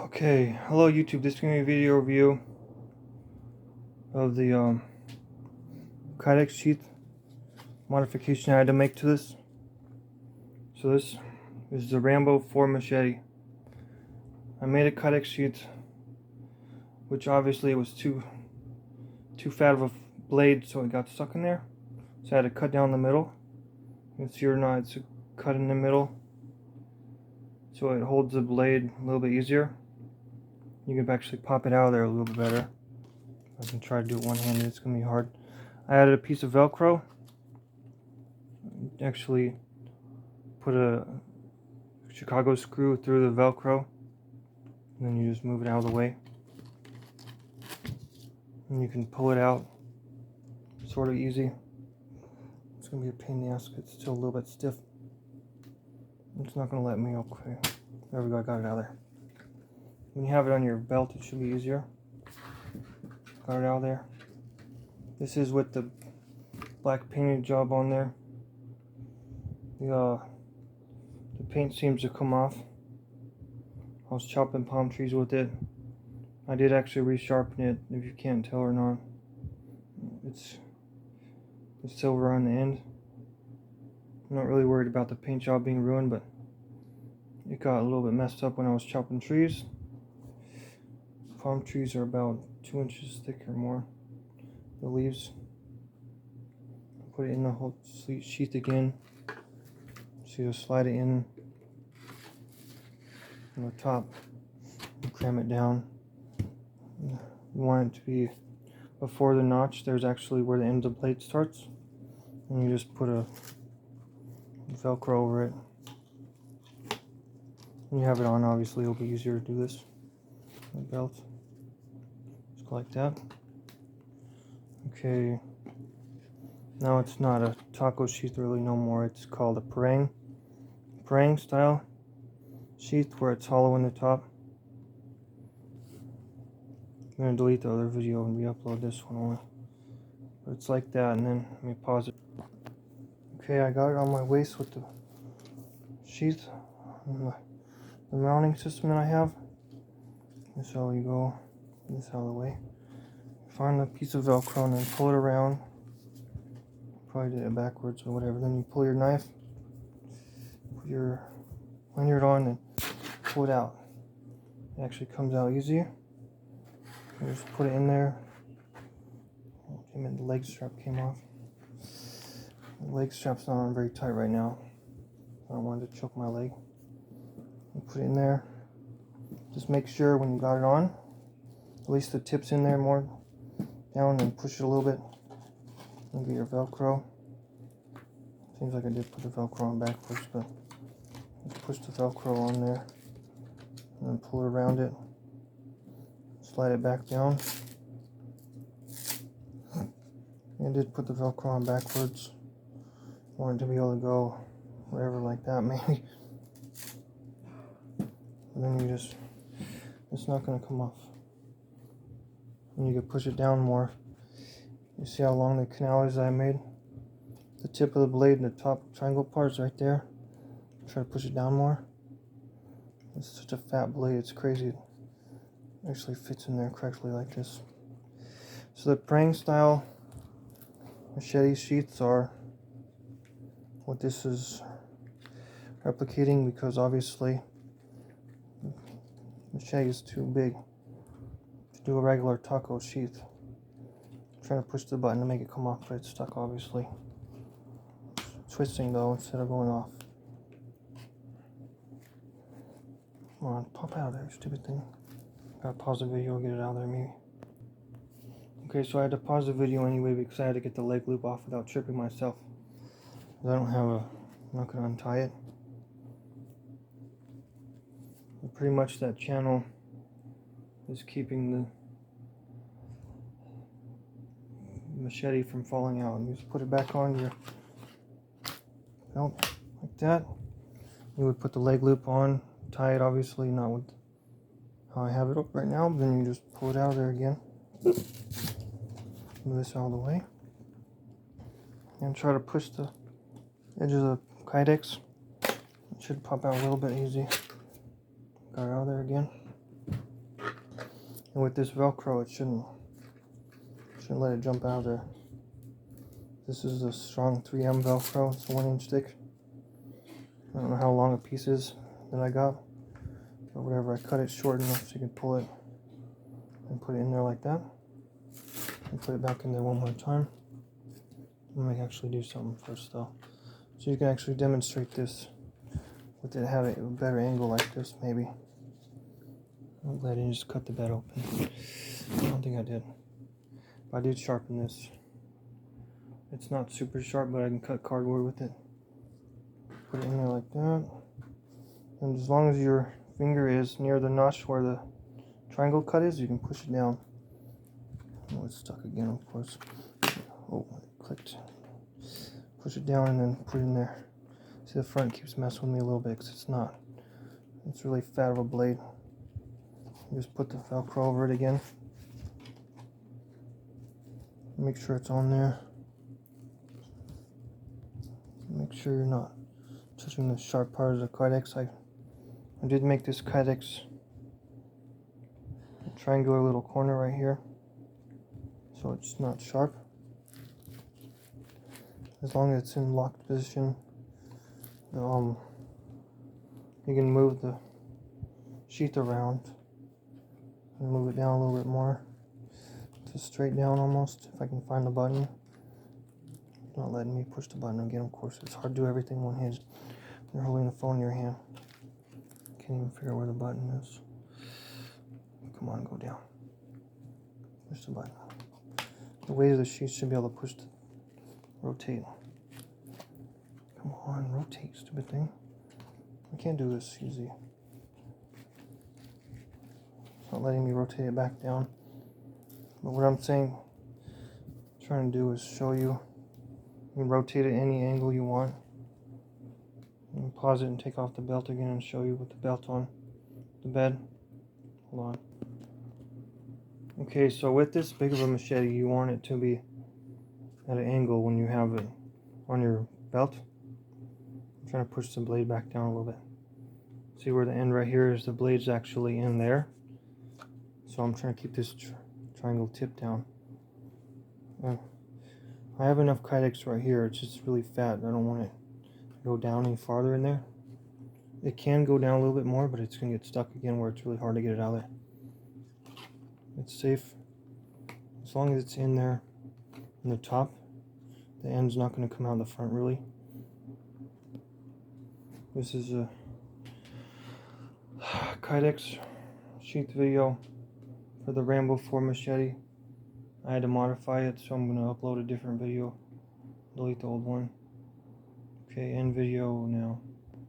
Okay, hello YouTube. This is going to be a video review of the Kydex sheath modification I had to make to this. So this is the Rambo 4 machete. I made a Kydex sheath, which obviously it was too fat of a blade, so it got stuck in there. So I had to cut down the middle. You can see or not, it's cut in the middle, so it holds the blade a little bit easier. You can actually pop it out of there a little bit better. I can try to do it one-handed, it's going to be hard. I added a piece of Velcro. Actually put a Chicago screw through the Velcro, and then you just move it out of the way. And you can pull it out sort of easy. It's going to be a pain in the ass because it's still a little bit stiff. It's not going to let me. Okay, there we go, I got it out of there. When you have it on your belt, it should be easier. Got it out of there. This is with the black painted job on there. The paint seems to come off. I was chopping palm trees with it. I did actually resharpen it, if you can't tell or not. It's the silver on the end. I'm not really worried about the paint job being ruined, but it got a little bit messed up when I was chopping trees. Palm trees are about 2 inches thick or more. The leaves. Put it in the whole sheath again. So you slide it in on the top and cram it down. You want it to be before the notch. There's actually where the end of the blade starts, and you just put a Velcro over it. When you have it on, obviously it'll be easier to do this. The belt, just like that. Okay, now it's not a taco sheath really no more. It's called a parang style sheath, where it's hollow in the top. I'm going to delete the other video and re-upload this one only. But it's like that, and then let me pause it. Okay, I got it on my waist with the sheath, the mounting system that I have. This is how you go, this out of the way. Find a piece of Velcro and then pull it around. Probably did it backwards or whatever. Then you pull your knife, put your lanyard on, and pull it out. It actually comes out easy. You just put it in there. The leg strap came off. The leg strap's not on very tight right now. I don't want it to choke my leg. You put it in there. Just make sure when you got it on, at least the tip's in there more down, and push it a little bit. And get your Velcro. Seems like I did put the Velcro on backwards, but just push the Velcro on there and then pull it around it. Slide it back down. I did put the Velcro on backwards. Want it to be able to go wherever like that, maybe. And then you just, it's not going to come off. And you can push it down more. You see how long the canal is that I made? The tip of the blade and the top triangle part is right there. Try to push it down more. It's such a fat blade, it's crazy. It actually fits in there correctly like this. So the parang style machete sheaths are what this is replicating, because obviously the machete is too big to do a regular taco sheath. I'm trying to push the button to make it come off, but it's stuck obviously. It's twisting though instead of going off. Come on, pop out of there, stupid thing. Gotta pause the video, get it out of there maybe. Okay, so I had to pause the video anyway because I had to get the leg loop off without tripping myself. I don't have a, I'm not gonna untie it. But pretty much that channel is keeping the machete from falling out. You just put it back on your belt like that. You would put the leg loop on, tie it obviously, not with how I have it up right now, but then you just pull it out of there again. Move this out of the way. And try to push the edge of the Kydex. It should pop out a little bit easy. Got it out of there again. And with this Velcro, it shouldn't let it jump out of there. This is a strong 3M Velcro. It's a 1-inch thick. I don't know how long a piece is that I got, but whatever. I cut it short enough so you can pull it and put it in there like that. And put it back in there one more time. I'm going to actually do something first though. So you can actually demonstrate this with it having a better angle like this maybe. I'm glad I didn't just cut the bed open. I don't think I did. But I did sharpen this. It's not super sharp, but I can cut cardboard with it. Put it in there like that. And as long as your finger is near the notch where the triangle cut is, you can push it down. Oh, it's stuck again, of course. Oh, it clicked. Push it down and then put it in there. See, the front keeps messing with me a little bit because it's not. It's really fat of a blade. Just put the Velcro over it again. Make sure it's on there. Make sure you're not touching the sharp part of the Kydex. I did make this Kydex a triangular little corner right here, so it's not sharp. As long as it's in locked position, you can move the sheath around and move it down a little bit more to straight down almost, if I can find the button. It's not letting me push the button again, of course. It's hard to do everything one hand. You're holding the phone in your hand. Can't even figure out where the button is. Come on, go down. Push the button. The weight of the sheath should be able to push the rotate. Come on, rotate, stupid thing. I can't do this easy. It's not letting me rotate it back down. But what I'm trying to do is show you. You can rotate it any angle you want. You can pause it and take off the belt again and show you with the belt on the bed. Hold on. Okay, so with this big of a machete, you want it to be at an angle when you have it on your belt. I'm trying to push the blade back down a little bit. See where the end right here is? The blade's actually in there. So I'm trying to keep this triangle tip down. I have enough Kydex right here. It's just really fat. I don't want it to go down any farther in there. It can go down a little bit more, but it's going to get stuck again where it's really hard to get it out of there. It's safe as long as it's in there in the top. The end's not going to come out the front really. This is a Kydex sheath video for the Rambo 4 machete. I had to modify it, so I'm going to upload a different video. Delete the old one. Okay, end video now.